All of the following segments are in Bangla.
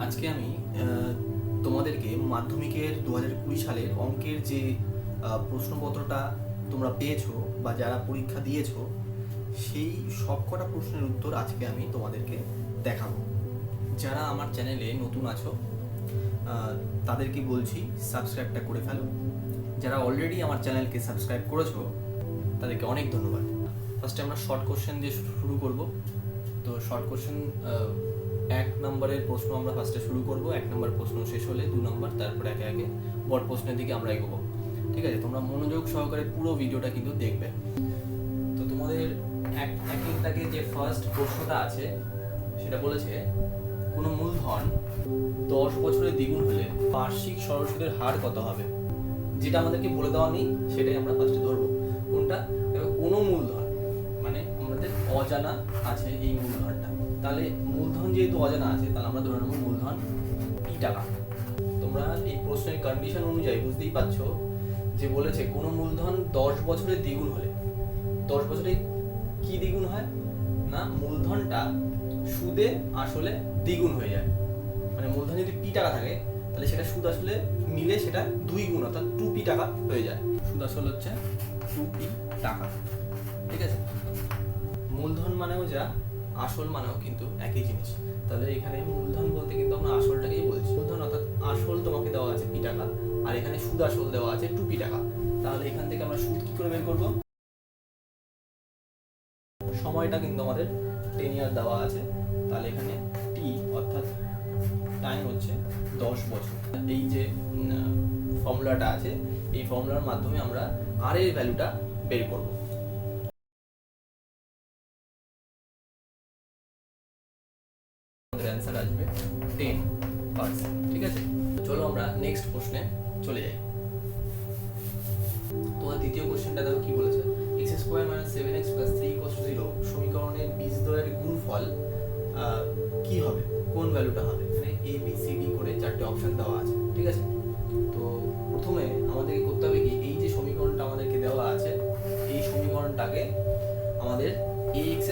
আজকে আমি তোমাদেরকে মাধ্যমিকের 2020 সালের অঙ্কের যে প্রশ্নপত্রটা তোমরা পেয়েছো বা যারা পরীক্ষা দিয়েছো সেই সবকটা প্রশ্নের উত্তর আজকে আমি তোমাদেরকে দেখাবো। যারা আমার চ্যানেলে নতুন আছো তাদেরকে বলছি সাবস্ক্রাইবটা করে ফেলো। যারা অলরেডি আমার চ্যানেলকে সাবস্ক্রাইব করেছো তাদেরকে অনেক ধন্যবাদ। ফার্স্টে আমরা শর্ট কোশ্চেন দিয়ে শুরু করব। তো শর্ট কোশ্চেন 1 নম্বরের প্রশ্ন আমরা ফার্স্টে শুরু করব। 1 নম্বর প্রশ্ন শেষ হলে 2 নম্বর, তারপরে একে একে বড় প্রশ্নের দিকে আমরা এগোবো। ঠিক আছে, তোমরা মনোযোগ সহকারে পুরো ভিডিওটা কিন্তু দেখবে। তো তোমাদের একের দাগে যে ফার্স্ট প্রশ্নটা আছে সেটা বলেছে কোনো মূলধন 10 বছরে দ্বিগুণ হলে বার্ষিক সরল সুদের হার কত হবে। যেটা আমাদেরকে বলে দেওয়া নেই সেটাই আমরা ফার্স্টে ধরবো। কোনটা? দেখো, কোনো মূলধন মানে আমাদের অজানা আছে এই মূলধনটা। তাহলে মূলধন যেহেতু অজানা আছে তাহলে আমরা ধরে নেবো মূলধন p টাকা। তোমরা এই প্রশ্নের কন্ডিশন অনুযায়ী বুঝতেই পারছো যে বলেছে কোনো মূলধন 10 বছরে দ্বিগুণ হলে। 10 বছরে কি দ্বিগুণ হয় না, মূলধনটা সুদে আসলে দ্বিগুণ হয়ে যায়। মানে মূলধন যদি p টাকা থাকে তাহলে সেটা সুদ আসলে মিলে সেটা 2 গুণ অর্থাৎ 2p টাকা হয়ে যায়। সুদ আসল হচ্ছে 2p টাকা। ঠিক আছে, মূলধন মানেও যা আসল মানেও কিন্তু একই জিনিস। তাহলে এখানে মূলধন বলতে কিন্তু আমরা আসলটাকেই বলছি। মূলধন অর্থাৎ আসল তোমাকে দেওয়া আছে p টাকা, আর এখানে সুদ আসল দেওয়া আছে 2p টাকা। তাহলে এখান থেকে আমরা সুদ কি করে বের করব? সময়টা কিন্তু আমাদের 10 ইয়ার দেওয়া আছে। তাহলে এখানে t অর্থাৎ টাইম হচ্ছে 10 বছর। এই যে ফর্মুলাটা আছে এই ফর্মুলার মাধ্যমে আমরা r এর ভ্যালুটা বের করব। আমাদের অ্যান্সার আসবে 10%। ঠিক আছে, চলো আমরা নেক্সট প্রশ্নে চলে যাই। তোমার দ্বিতীয় কোশ্চেনটা দেখো কি বলেছে। x² - 7x + 3 = 0 সমীকরণের বীজদ্বয়ের গুণফল কি হবে, কোন ভ্যালুটা হবে। এখানে a b c d করে চারটে অপশন দেওয়া আছে। ঠিক আছে, তো প্রথমে আমাদেরকে করতে হবে কি, এই যে সমীকরণটা আমাদেরকে দেওয়া আছে এই সমীকরণটাকে আমাদের ax²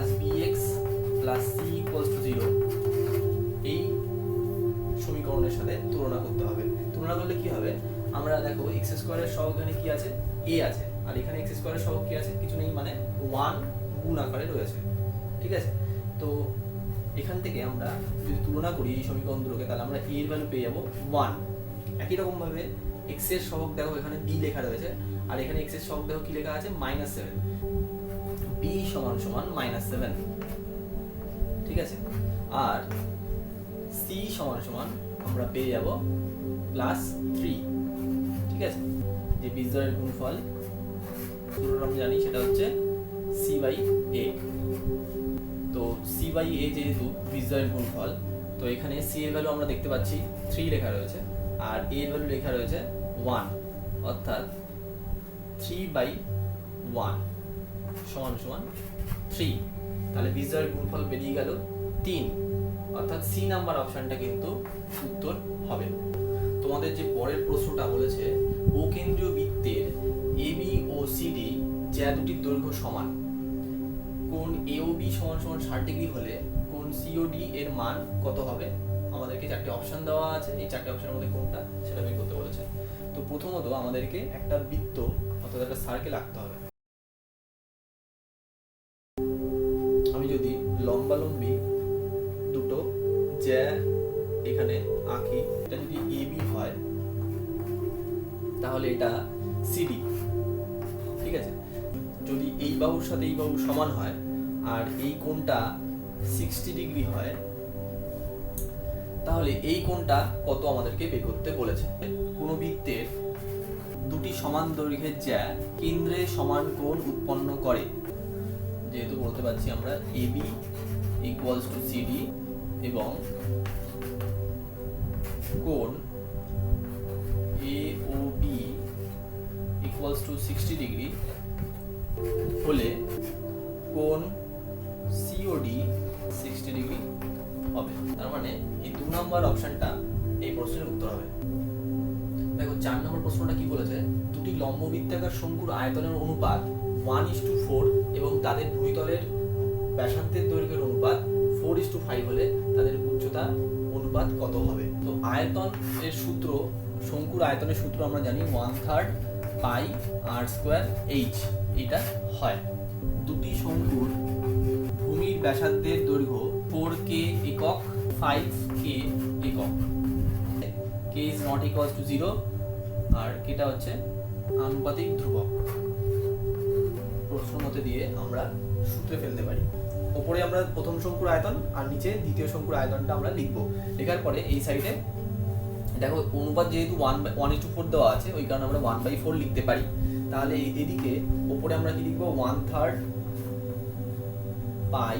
+ bx + c = 0 এই সমীকরণের সাথে তুলনা করতে হবে। তুলনা করলে কি হবে, আমরা দেখো x² এর সহগ এখানে কি আছে, a আছে, আর এখানে x² এর সহগ কি আছে, কিছু নেই, মানে 1 গুণ আকারে রয়েছে। ঠিক আছে, তো এখান থেকে আমরা যদি তুলনা করি এই সমীকরণগুলোকে তাহলে আমরা a এর ভ্যালু পেয়ে যাব 1। একই রকম ভাবে x এর সহগ দেখো এখানে b লেখা রয়েছে, আর এখানে x এর সহগ দেখো কি লেখা আছে -7। b = -7। ঠিক আছে, আর c = আমরা পেয়ে যাব +3। ঠিক আছে, যে বীজদ্বয়ের গুণফল আমরা জানি সেটা হচ্ছে c/a। তো c/a যেহেতু বীজদ্বয়ের গুণফল, তো এখানে c এর ভ্যালু আমরা দেখতে পাচ্ছি 3 লেখা রয়েছে, আর a এর ভ্যালু লেখা রয়েছে 1, অর্থাৎ 3/1 = 3। তাহলে বীজদ্বয়ের গুণফল বেরিয়ে গেল 3, অর্থাৎ সি নাম্বার অপশনটা কিন্তু উত্তর হবে। তোমাদের যে পরের প্রশ্নটা বলেছে ও কেন্দ্রীয় বৃত্তের AB ও CD যা দুটির দৈর্ঘ্য সমান, কোণ AOB = 60 ডিগ্রি হলে কোণ COD এর মান কত হবে। আমাদেরকে চারটি অপশন দেওয়া আছে, এই চারটি অপশনের মধ্যে কোনটা সেটা বের করতে বলেছে। তো প্রথমত আমাদেরকে একটা বৃত্ত অর্থাৎ একটা সার্কেল আঁকতে হবে। আমি যদি লম্বালম্বি দুটো জ্যা এখানে আঁকি, এটা যদি AB হয় তাহলে এটা CD। ঠিক আছে, যদি এই বাহুর সাথে এই বাহু সমান হয় আর এই কোণটা 60 ডিগ্রি হয় তাহলে এই কোণটা কত আমাদেরকে বের করতে বলেছে। কোন বৃত্তের দুটি সমান দৈর্ঘ্যের জ্যা কেন্দ্রে সমান কোণ উৎপন্ন করে। যেহেতু বলতে পারছি আমরা AB = CD এবং কোণ AOB = 60 ডিগ্রি হলে কোণ COD 60 ডিগ্রি হবে। তার মানে এই 2 নম্বর অপশনটা এই প্রশ্নের উত্তর হবে। দেখো 4 নম্বর প্রশ্নটা কি বলেছে, দুটি লম্ববৃত্তাকার শঙ্কুর আয়তনের অনুপাত 1:4 এবং তাদের ভূমিতলের ব্যাসার্ধের দৈর্ঘ্যের অনুপাত 4:5 হলে তাদের উচ্চতা অনুপাত কত হবে। তো আয়তন এর সূত্র, শঙ্কুর আয়তনের সূত্র আমরা জানি 1/3 পাই আর স্কোয়ার এইচ, এটা হয়। দুটি শঙ্কুর ভূমির ব্যাসার্ধের দৈর্ঘ্য 4k একক, 5k একক। k is not equals to 0 আর কেটা হচ্ছে আনুপাতিক ধ্রুবক। প্রশ্ন মতে দিয়ে আমরা সূত্রে ফেলতে পারি। উপরে আমরা প্রথম শঙ্কুর আয়তন আর নিচে দ্বিতীয় শঙ্কুর আয়তনটা আমরা লিখবো। লেখার পরে এই সাইডে দেখো অনুপাত যেহেতু 1:4 দেওয়া আছে, ওই কারণে আমরা 1/4 লিখতে পারি। তাহলে এদিকে উপরে আমরা কি লিখবো, 1/3 পাই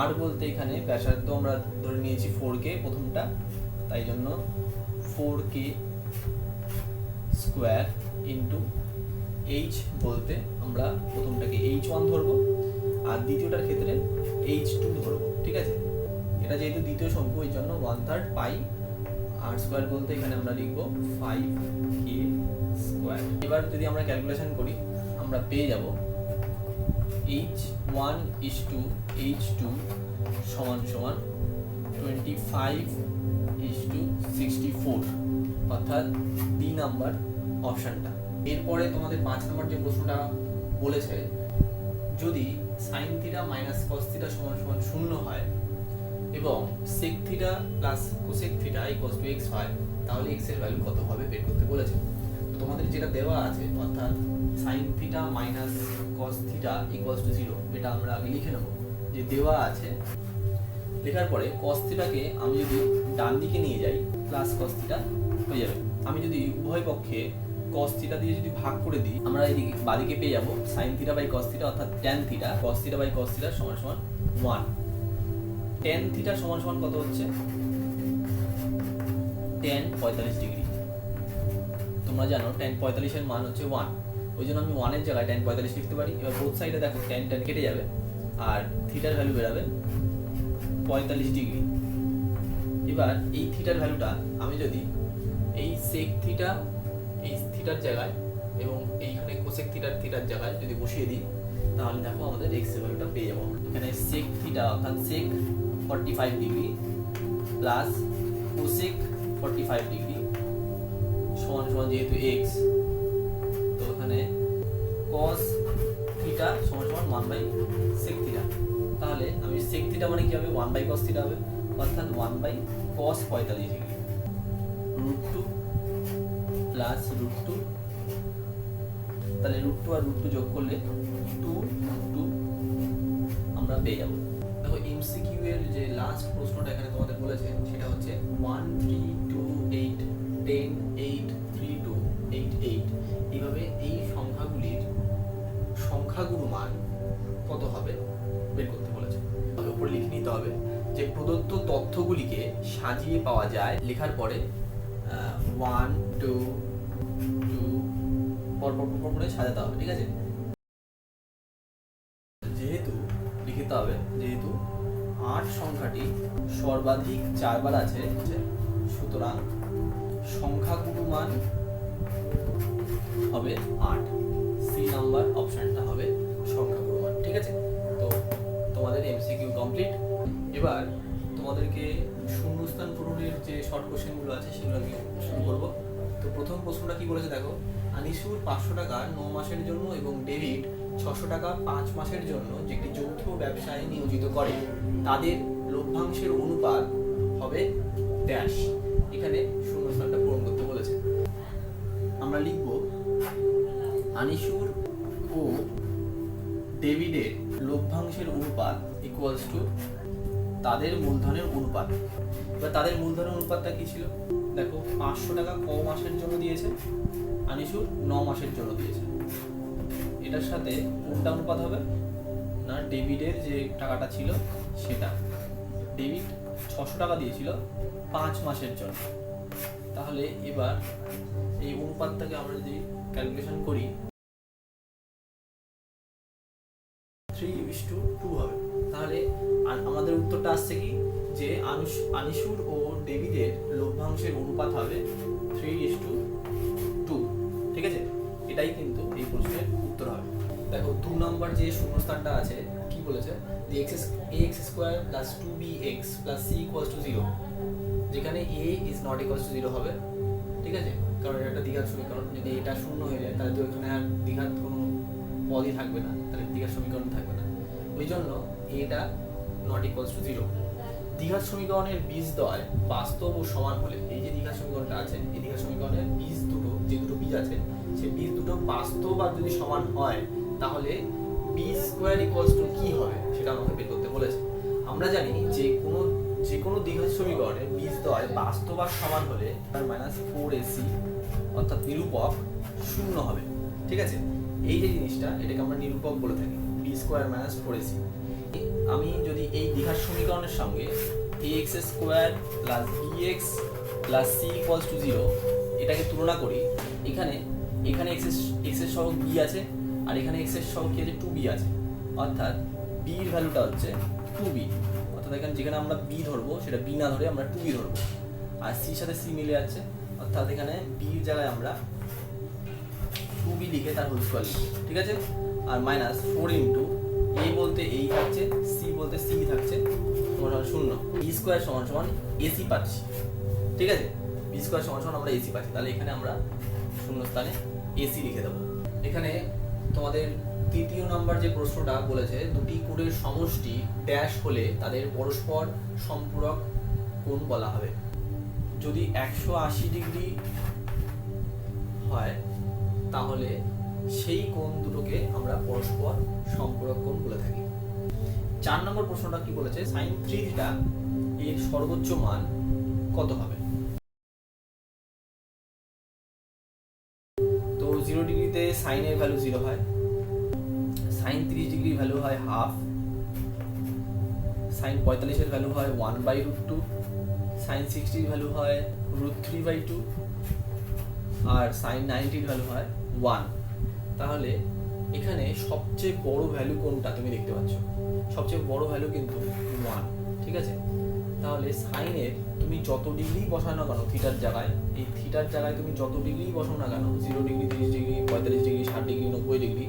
আর বলতে এখানে ব্যাসার্ধ আমরা ধরে নিয়েছি 4k প্রথমটা, তাই জন্য 4k স্কোয়ার ইন্টু এইচ বলতে আমরা প্রথমটাকে h1 ধরবো আর দ্বিতীয়টার ক্ষেত্রে h2 ধরবো। ঠিক আছে, এটা যেহেতু দ্বিতীয় শঙ্কু এই জন্য 1/3 পাই আর স্কোয়ার বলতে এখানে আমরা লিখবো 5k স্কোয়ার। এবার যদি আমরা ক্যালকুলেশন করি আমরা পেয়ে যাব h1 is to h2 সমান সমান 25 is to 64, অর্থাৎ ডি নাম্বার অপশনটা। এরপরে তোমাদের 5 নম্বর যে প্রশ্নটা বলেছে, যদি sine theta minus cos theta সমান সমান 0 হয় এবং sec theta plus cosec theta equals to x হয়, তাহলে x এর ভ্যালু কত হবে বের করতে বলেছে। তো তোমাদের যেটা দেওয়া আছে অর্থাৎ sign theta minus cos theta equals two 0, এটা আমরা আগে লিখে নেব যে দেওয়া আছে। লেখার পরে কস থিটাকে আমি যদি ডান দিকে নিয়ে যাই প্লাস কস থিটা হয়ে যাবে। আমি যদি উভয় পক্ষে cos থিটা দিয়ে যদি ভাগ করে দিই, আমরা এদিকে বাদিকে পেয়ে যাব sin theta by cos theta, অর্থাৎ tan theta cos theta by cos theta সমান সমান 1। tan থিটা সমান সমান কত হচ্ছে, tan 45 ডিগ্রি। তোমরা জানো tan 45 এর মান হচ্ছে 1, ওই জন্য আমি 1 এর জায়গায় tan 45 লিখতে পারি। এবার বোথ সাইডে দেখো tan কেটে যাবে আর থিটার ভ্যালু বেরাবে 45 ডিগ্রি। এবার এই থিটার ভ্যালুটা আমি যদি এই sec থিটা এই থিটার জায়গায় এবং এইখানে কোসেক থিটার জায়গায় যদি বসিয়ে দিই, তাহলে দেখো আমাদের x এর ভ্যালুটা পেয়ে যাবো। এখানে sec থিটা অর্থাৎ sec 45 degree plus cosec 45 degree সমান সমান যেহেতু x, তো এখানে cos থিটা সমান সমান 1/sec থিটা। তাহলে আমি sec থিটা মানে কি হবে, 1/cos থিটা হবে, অর্থাৎ 1/cos 45 ডিগ্রি √2 প্লাস √2, তাহলে √2 আর √2 যোগ করলে 2 আমরা পেয়ে যাব। দেখো এমসিকিউ এর যে লাস্ট প্রশ্নটা এখানে তোমাদের বলেছে সেটা হচ্ছে 1 3 2 8 10 8 3 2 8 8, এইভাবে এই সংখ্যাগুলির সংখ্যাগুরু মান কত হবে বের করতে বলেছে। তবে উপরে লিখে নিতে হবে যে প্রদত্ত তথ্যগুলিকে সাজিয়ে পাওয়া যায়। লেখার পরে 1 2 পরপর সাজাতে হবে। ঠিক আছে, যেহেতু লিখতে হবে যেহেতু 8 সংখ্যাটি সর্বাধিক 4 বার আছে, সুতরাং সংখ্যাগুরু মান হবে 8। সি নাম্বার অপশনটা হবে সংখ্যাগুরু মান। ঠিক আছে, তো তোমাদের এমসিকিউ কমপ্লিট। এবার তোমাদেরকে শূন্যস্থান পূরণের যে শর্ট কোশ্চেনগুলো আছে সেগুলো আমি শুরু করবো। তো প্রথম প্রশ্নটা কি বলেছে দেখো, আনিসুর 500 টাকা 9 মাসের জন্য এবং ডেভিড 600 টাকা 5 মাসের জন্য যেটি যৌথ ব্যবসায় নিয়োজিত করে, তাদের লভ্যাংশের অনুপাত হবে ড্যাশ। এখানে শূন্যস্থানটা পূরণ করতে বলেছে। আমরা লিখব আনিসুর ও ডেভিডের লভ্যাংশের অনুপাত ইকুয়ালস টু তাদের মূলধনের অনুপাত। এবার তাদের মূলধনের অনুপাতটা কি ছিল দেখো, 500 টাকা ক মাসের জন্য দিয়েছে, আনিসুর 9 মাসের জন্য দিয়েছে। এটার সাথে কোনটা অনুপাত হবে না, ডেভিডের যে টাকাটা ছিল সেটা। ডেভিড 600 টাকা দিয়েছিল 5 মাসের জন্য, তাহলে এবার এই অনুপাতটাকে আমরা যদি ক্যালকুলেশন করি 3:2 হবে। তাহলে আমাদের উত্তরটা আসছে কি যে আনিসুর ও ডেভিডের লভ্যাংশের অনুপাত হবে 3:2। ঠিক আছে, এটাই কিন্তু এই প্রশ্নের উত্তর হবে। দেখো 2 নম্বর যে শূন্যস্থানটা আছে কি বলেছে, the ax square plus 2bx plus c equals to 0, যেখানে a is not equals to 0 হবে, ঠিক আছে, কারণ এটা একটা দ্বিঘাত সমীকরণ। যদি এটা শূন্য হয়ে যায় তাহলে তো এখানে আর দ্বিঘাত কোনো পদই থাকবে না, তাহলে দ্বিঘাত সমীকরণ থাকবে না, ওই জন্য এটা নট ইকুয়ালস টু 0। দ্বিঘাত সমীকরণের বীজদ্বয় বাস্তব ও সমান হলে, এই যে দ্বিঘাত সমীকরণটা আছে, এই দ্বিঘাত সমীকরণের বীজ দুটো, যে দুটো বীজ আছে সেই বীজ দুটো বাস্তব আর যদি সমান হয় তাহলে বি স্কোয়ার ইকুয়ালস টু কি হবে সেটা আমাকে বের করতে বলেছে। আমরা জানি যে কোনো দ্বিঘাত সমীকরণের বীজদ্বয় বাস্তব আর সমান হলে তার মাইনাস 4ac অর্থাৎ নিরূপক শূন্য হবে, ঠিক আছে। এই যে জিনিসটা, এটাকে আমরা নিরূপক বলে থাকি, বি স্কোয়ার মাইনাস 4ac। আমি যদি এই দ্বিঘাত সমীকরণের সঙ্গে ax square plus bx plus c equals to 0 এটাকে তুলনা করি, এখানে x এর সহগ b আছে আর এখানে x এর সহগ কি আছে 2b আছে, অর্থাৎ b এর ভ্যালুটা হচ্ছে 2b, অর্থাৎ এখানে যেখানে আমরা b ধরবো সেটা b না ধরে আমরা 2b ধরবো, আর c এর সাথে c মিলে যাচ্ছে, অর্থাৎ এখানে b এর জায়গায় আমরা 2b লিখে তার হোল স্কয়ার লিখবো, ঠিক আছে। আর মাইনাস 4 ইন্টু a বলতে এই থাকছে, c বলতে c থাকছে, সমান শূন্য, বি স্কোয়ার সমান সমান ac পাচ্ছি, ঠিক আছে। বি স্কোয়ার সমান সমান আমরা ac পাচ্ছি, তাহলে এখানে আমরা শূন্য স্থানে ac লিখে দেবো। এখানে তোমাদের তৃতীয় নাম্বার যে প্রশ্নটা বলেছে, দুটি কোণের সমষ্টি ড্যাশ হলে তাদের পরস্পর সম্পূরক কোণ বলা হবে। যদি 180 ডিগ্রি হয় তাহলে সেই কোণ দুটোকে আমরা পরস্পর সম্পূরক কোণ বলে থাকি। 4 নম্বর প্রশ্নটা কি বলেছে, sin 3θ এর সর্বোচ্চ মান কত হবে? তো 0 ডিগ্রিতে sin এর ভ্যালু 0 হয়, sin 30 ডিগ্রি ভ্যালু হয় হাফ, sin 45 এর ভ্যালু হয় 1/√2, sin 60 এর ভ্যালু হয় √3/2 আর sin 90 এর ভ্যালু হয় 1। তাহলে এখানে সবচেয়ে বড় ভ্যালু কোনটা তুমি দেখতে পাচ্ছ, সবচেয়ে বড় ভ্যালু কিন্তু 1, ঠিক আছে। তাহলে sin এর তুমি যত ডিগ্রি বসানো কেন থিটার জায়গায়, এই থিটার জায়গায় তুমি যত ডিগ্রি বসাও না কেন, 0 degree 30 degree 45 degree 60 degree 90 degree,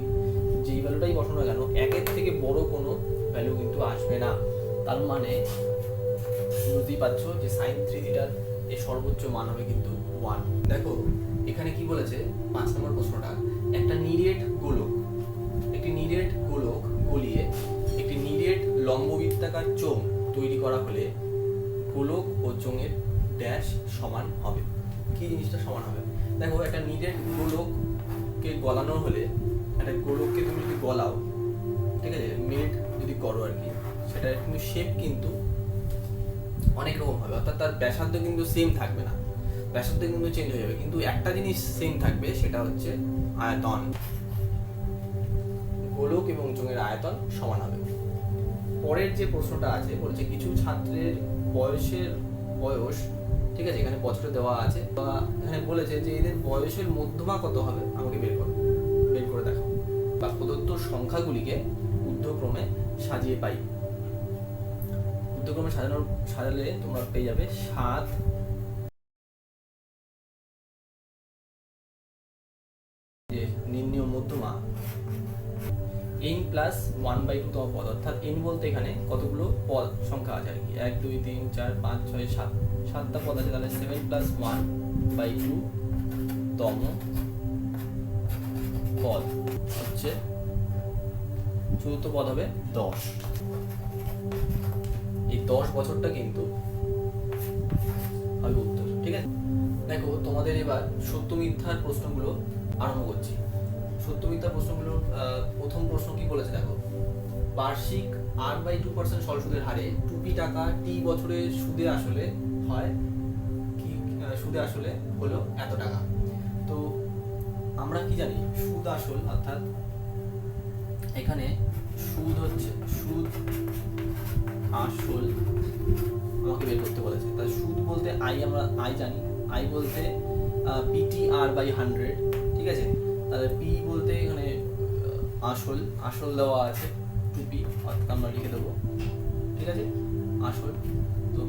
যেই ভ্যালুটাই বসানো না কেন একের থেকে বড় কোনো ভ্যালু কিন্তু আসবে না। তার মানে বুঝতেই পারছো যে sin 3θ এর সর্বোচ্চ মান হবে কিন্তু 1। দেখো এখানে কি বলেছে 5 নম্বর প্রশ্নটা, একটা নিরেট গোলক গলিয়ে একটি নিরেট লম্ববৃত্তাকার চোঙ তৈরি করা হলে গোলক ও চোঙের ড্যাশ সমান হবে। কি জিনিসটা সমান হবে? দেখো একটা নিরেট গোলককে গলানো হলে, একটা গোলককে তুমি যদি গলাও, ঠিক আছে, মেল্ট যদি করো আর কি, সেটা কিন্তু শেপ কিন্তু অনেক রকম হবে, অর্থাৎ তার ব্যাসার্ধ কিন্তু সেম থাকবে না, ব্যাসার্ধ কিন্তু চেঞ্জ হয়ে যাবে, কিন্তু একটা জিনিস সেম থাকবে, সেটা হচ্ছে আয়তন। গোলক এবং চোঙের আয়তন সমান হবে। পরের যে প্রশ্নটা আছে বলছে কিছু ছাত্রের বয়স, ঠিক আছে, এখানে বছরে দেওয়া আছে, বা এখানে বলেছে যে এদের বয়সের মধ্যমা কত হবে আমাকে বের করে দেখাও, বা প্রদত্ত সংখ্যাগুলিকে ঊর্ধ্বক্রমে সাজিয়ে পাই। ঊর্ধ্বক্রমে সাজালে তোমরা পেয়ে যাবে 7 যে নির্ণীয় মধ্যমা n প্লাস 1/2 তম পদ, অর্থাৎ n বলতে এখানে কতগুলো পদ সংখ্যা আছে আর কি, 1 2 3 4 5 6 7, 7টা পদ আছে, তাহলে 7 প্লাস 1/2 তম পদ হচ্ছে চতুর্থ পদ হবে 10। এই 10 বছরটা কিন্তু হবে উত্তর, ঠিক আছে। দেখো তোমাদের এবার সত্য মিথ্যার প্রশ্নগুলো আরম্ভ করছি। সত্য মিথ্যা প্রশ্নগুলোর প্রথম প্রশ্ন কি বলেছে দেখো, বার্ষিক r/2% সরল সুদের হারে 2p টাকা t বছরে সুদে আসলে হয় কি, সুদে আসলে হলো এত টাকা। তো আমরা কি জানি সুদ আসল, অর্থাৎ এখানে সুদ হচ্ছে সুদ আসল আমাকে বের করতে বলেছে। তাহলে সুদ বলতে আমরা আই জানি, আই বলতে PTR/100, ঠিক আছে। তাহলে পি বলতে এখানে আসল দেওয়া আছে 2p, অর্থাৎ আমরা লিখে দেবো, ঠিক আছে, আসল। তো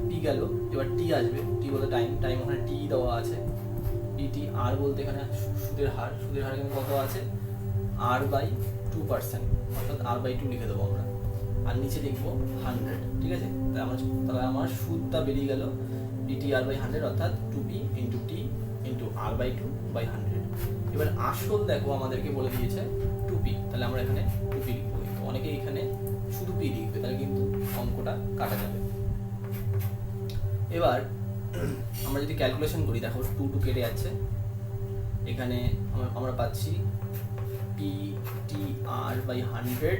পি গেল, এবার টি আসবে, টি বলতে টাইম ওখানে টি দেওয়া আছে, পিটি। আর বলতে এখানে সুদের হার এখানে কত আছে, r/2%, অর্থাৎ r/2 লিখে দেবো আমরা। আর নিচে লিখবো 100, ঠিক আছে? তাহলে আমার সূত্রটা বেরিয়ে গেল dtr/100 অর্থাৎ 2p × t × r/2/100। এবার আসল দেখো আমাদেরকে বলে দিয়েছে 2p, তাহলে আমরা এখানে 2p লিখবো। কিন্তু অনেকে এখানে শুধু p লিখবে, তাহলে কিন্তু অঙ্কটা কাটা যাবে। এবার আমরা যদি ক্যালকুলেশন করি, দেখো 2 কেটে যাচ্ছে, এখানে আমরা পাচ্ছি ptr/100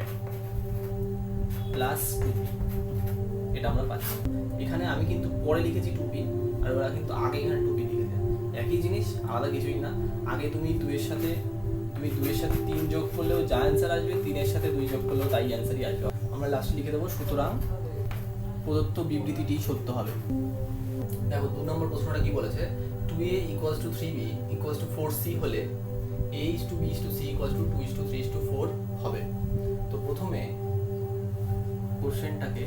প্লাস 2p, এটা আমরা পাচ্ছি। এখানে আমি কিন্তু পরে লিখেছি 2p, আর ওরা কিন্তু আগে এখানে 2p লিখেছে। একই জিনিস, আলাদা কিছুই না। আগে তুমি 2 এর সাথে 3 যোগ করলেও যা অ্যান্সার আসবে, 3 এর সাথে 2 যোগ করলেও তাই অ্যান্সারই আসবে। আমরা লাস্টে লিখে দেবো সুতরাং প্রদত্ত বিবৃতিটি সত্য হবে। দেখো 2 নম্বর প্রশ্নটা কি বলেছে, 2a = 3b = 4c হলে a = b = c = 2 = 3 = 4 হবে। তো প্রথমে কোশ্চেনটাকে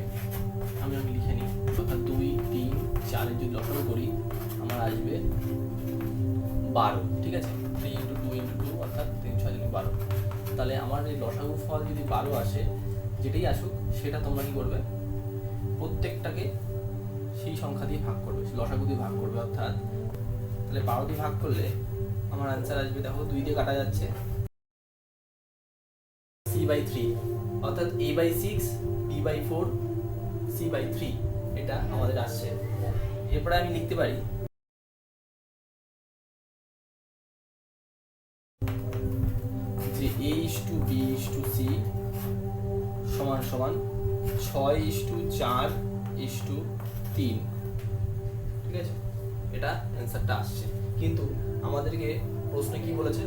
আমি লিখে নিই, অর্থাৎ 2, 3, 4 এর যদি লসাগু করি আমার আসবে 12, ঠিক আছে? 3 × 2 × 2 অর্থাৎ 3 × 6 = 12। তাহলে আমার এই লসাগু ফল যদি 12 আসে, যেটাই আসুক সেটা তোমরা কি করবে, প্রত্যেকটাকে সেই সংখ্যা দিয়ে ভাগ করবে, লসাগু দিয়ে ভাগ করবে। অর্থাৎ তাহলে 12 দিয়ে ভাগ করলে আমার অ্যান্সার আসবে, দেখো 2 দিয়ে কাটা যাচ্ছে, c/3 অর্থাৎ a/6 b/4 c/3 এটা আমাদের আসছে। এরপরে আমি লিখতে পারি যে a = b = c সমান 6:4:3, ঠিক আছে? এটা অ্যান্সারটা আসছে। কিন্তু আমাদেরকে প্রশ্নে কি বলেছে,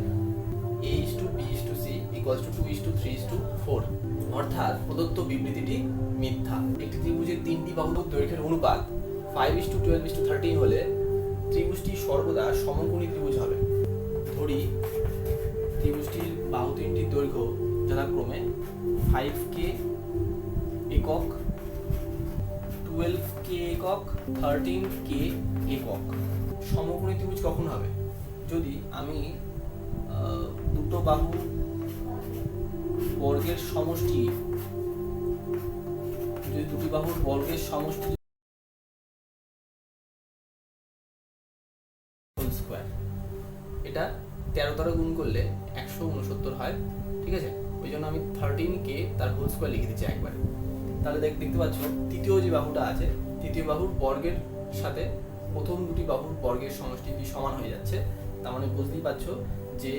a = b = c = 2 = 3 = 4, অর্থাৎ প্রদত্ত বিবৃতিটি মিথ্যা। একটি ত্রিভুজের 3টি বাহুর দৈর্ঘ্যের অনুপাত 5:12:13 হলে ত্রিভুজটি সর্বদা সমকোণী ত্রিভুজ হবে। ধরি ত্রিভুজটির বাহু 3টির দৈর্ঘ্য যথাক্রমে 5k একক, 12k একক, 13k একক। সমকোণী ত্রিভুজ কখন হবে? যদি আমি দুটো বাহু বর্গের সমষ্টি, যদি দুটি বাহুর বর্গের সমষ্টি হোল স্কয়ার, এটা 13 দ্বারা গুণ করলে 169 হয়, ঠিক আছে? ওই জন্য আমি 13k তার হোল স্কয়ার লিখে দিচ্ছি একবারে। তাহলে দেখতে পাচ্ছ তৃতীয় যে বাহুটা আছে, তৃতীয় বাহুর বর্গের সাথে প্রথম দুটি বাহুর বর্গের সমষ্টি কি সমান হয়ে যাচ্ছে। তার মানে বুঝতেই পারছো যে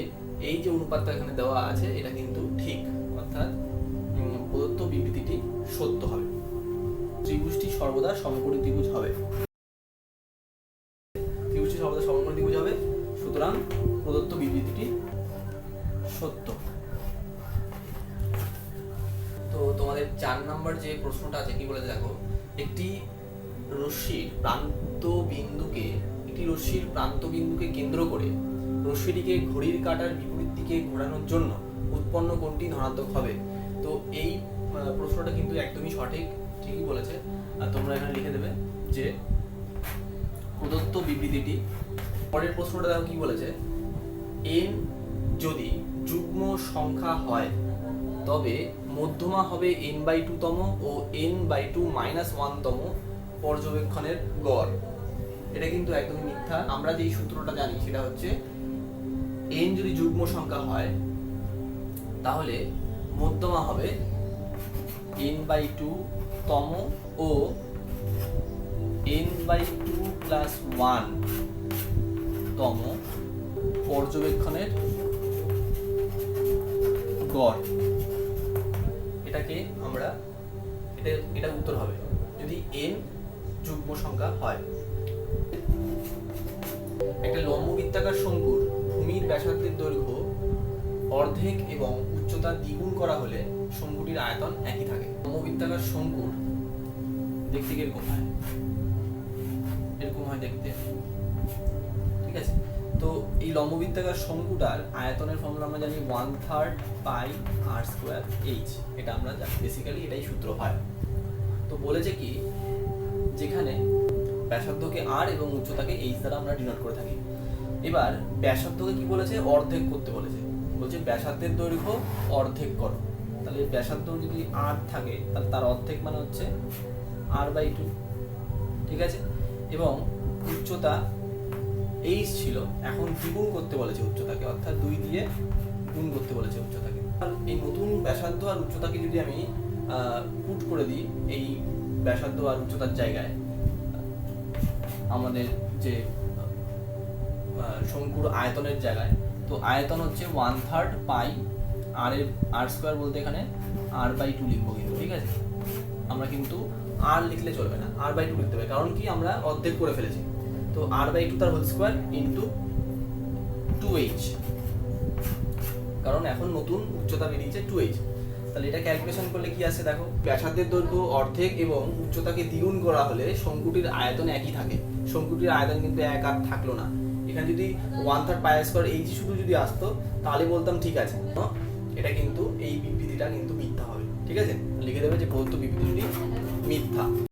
এই যে অনুপাতটা এখানে দেওয়া আছে এটা কিন্তু ঠিক, অর্থাৎ প্রদত্ত বিবৃতিটি সত্য হবে। ত্রিভুজটি সর্বদা সমকোণী ত্রিভুজ হবে, ত্রিভুজটি সর্বদা সমকোণী ত্রিভুজ হবে, সুতরাং প্রদত্ত বিবৃতিটি সত্য। তো তোমাদের 4 নম্বর যে প্রশ্নটা আছে কি বলে, দেখো একটি রশ্মির প্রান্ত বিন্দুকে কেন্দ্র করে রশ্মিটিকে ঘড়ির কাঁটার বিপরীত দিকে ঘোরানোর জন্য উৎপন্ন কোণটি ধনাত্মক হবে। তো এই প্রশ্নটা কিন্তু একদমই সঠিক, ঠিকই বলেছে। আর তোমরা এখানে লিখে দেবে যে প্রদত্ত বিবৃতিটি। পরের প্রশ্নটা দেখো কি বলেছে, n যদি যুগ্ম সংখ্যা হয় তবে মধ্যমা হবে n/2 তম ও n/2 - 1 তম পর্যবেক্ষণের গড়। এটা কিন্তু একদমই মিথ্যা। আমরা যে সূত্রটা জানি সেটা হচ্ছে n যদি যুগ্ম সংখ্যা হয় তাহলে মধ্যমা হবে n/2 তম ও n/2 + 1 তম পর্যবেক্ষণের গড়। এটাকে আমরা এটা উত্তর হবে যদি n যুগ্ম সংখ্যা হয়। একটা লম্ববৃত্তাকার শঙ্কুর ভূমির ব্যাসার্ধের দৈর্ঘ্য অর্ধেক এবং উচ্চতা দ্বিগুণ করা হলে শঙ্কুটির আয়তন একই থাকে। লম্ববৃত্তাকার শঙ্কুর দেখতে এরকম হয় দেখতে, ঠিক আছে? তো এই লম্ববৃত্তাকার শঙ্কুটার আয়তনের ফর্মুলা আমরা জানি 1/3 πr²h, এটা আমরা জানি, বেসিক্যালি এটাই সূত্র হয়। তো বলেছে কি, যেখানে ব্যাসার্ধকে r এবং উচ্চতাকে h দ্বারা আমরা ডিনোট করে থাকি। এবার ব্যাসার্ধকে কি বলেছে, অর্ধেক করতে বলেছে। বলছে ব্যাসার্ধের দৈর্ঘ্য অর্ধেক করো। তাহলে তাহলে ব্যাসার্ধ যদি আর থাকে তাহলে তার অর্ধেক মানে হচ্ছে r/2, ঠিক আছে। এবং উচ্চতা h ছিল, এখন দ্বিগুণ করতে বলেছে উচ্চতাকে, অর্থাৎ 2 দিয়ে গুণ করতে বলেছে উচ্চতাকে। আর এই নতুন ব্যাসার্ধ আর উচ্চতাকে যদি আমি পুট করে দিই এই ব্যাসার্ধ আর উচ্চতার জায়গায়, আমাদের যে শঙ্কুর আয়তনের জায়গায়, তো আয়তন হচ্ছে 1/3 পাই আর স্কোয়ার বলতে এখানে r/2 লিখবো কিন্তু, ঠিক আছে। আমরা কিন্তু আর লিখলে চলবে না, r/2 লিখতে হবে, কারণ কি আমরা অর্ধেক করে ফেলেছি। তো r/2 তার হোল স্কোয়ার ইন্টু 2h, কারণ এখন নতুন উচ্চতা বেরিয়েছে 2h। তাহলে এটা ক্যালকুলেশন করলে কি আসে দেখো, ব্যাসার্ধের দৈর্ঘ্য অর্ধেক এবং উচ্চতাকে দ্বিগুণ করা হলে শঙ্কুটির আয়তন একই থাকে। শঙ্কুটির আয়তন কিন্তু এক আর থাকলো না। এখানে যদি 1/3 পাই স্কোয়ার h শুধু যদি আসতো তাহলে বলতাম ঠিক আছে, এটা কিন্তু এই বিবৃতিটা কিন্তু মিথ্যা হবে, ঠিক আছে। লিখে দেবে যে প্রদত্ত বিবৃতিটি মিথ্যা।